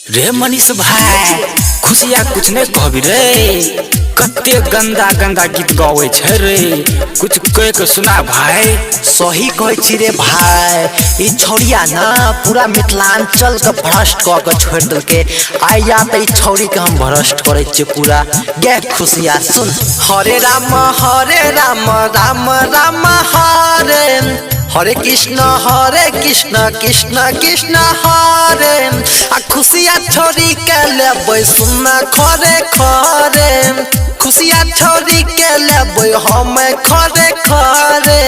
रे मनीष भाई खुशिया कुछ नहीं कहबी रे, कते गंदा गंदा गीत गावे छे रे, कुछ कह के सुना भाई। सही कहे छी रे भाई, ई छौरिया ना पूरा मिथिलांचल के भ्रष्ट क के छोड़ देलके। आइया त ई छौरी के हम भ्रष्ट करे छी पूरा। गे खुशिया सुन, हरे राम राम राम हरे हरे कृष्ण कृष्ण कृष्ण हरे। आ खुशिया छोरी के लेबै सुना खरे खरे, खुशिया छोरी के लेबै हम खरे खरे,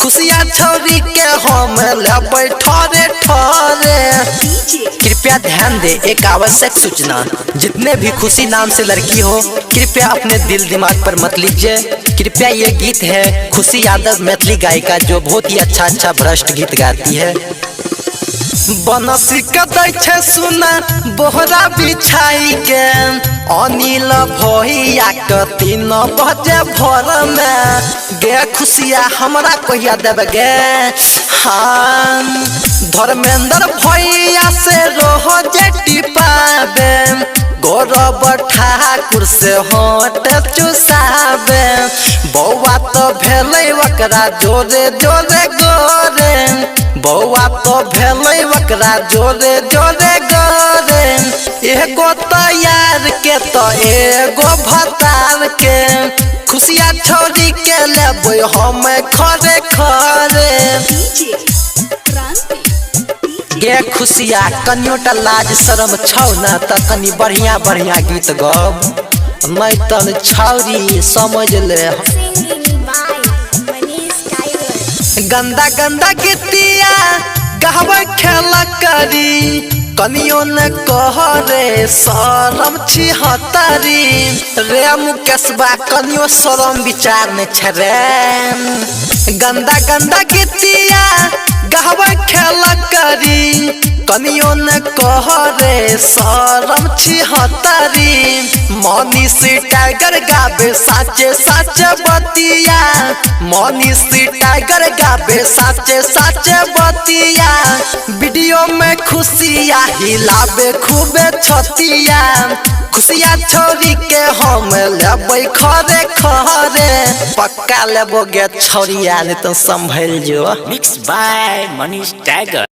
खुशिया छोरी के हम लेबै ठरे ठरे। कृपया ध्यान दे, एक आवश्यक सूचना, जितने भी खुशी नाम से लड़की हो कृपया अपने दिल दिमाग पर मत लीजिए। कृपया ये गीत है खुशी यादव मैथिली गायिका, जो बहुत ही अच्छा भ्रष्ट गीत गाती है। बनसी कदै छे सुना बोहरा बिछाई के, अनिल भैया के 3 बजे भोर में। गे खुशिया हमरा कहिया देबे गे, हाँ धर्मेंद्र भैया से रोज टिपाबे, गौरव ठाकुर से होट चुसाबे। बौआ तो भेलै ओकरा जोरे जोरे गोरे, बौआ तो भेलै ओकरा जोरे जोरे गोरे। एगो तैयार के तो एगो भतार के, खुशिया छोरी के लेबै हम खरे खरे। गे खुशिया कनियोटा लाज शरम छौ ना त कनी बढ़िया बढ़िया गीत गब, नहीं तन छौरी समझ ले। गंदा गंदा गीतिया गहबै खेल करी, कनियो न कह रे शरम छिहत्तरी। रे मुकेशबा कनियो शरम विचार ने छे रे। गंदा गंदा गीतिया गहबै खेल करी, कनियो न कह रे शरम छिहत्तरी। मनीष टाइगर गावे साचे साचे बतिया, मनीष टाइगर गावे साचे साचे बतिया। वीडियो में खुशिया हिलावे खूबे छतिया, खुशिया छोरी के हम लेबै खरे खरे। पक्का लेबो गे छोरिया, नहीं तो संभल जो। Mix by Manish tiger.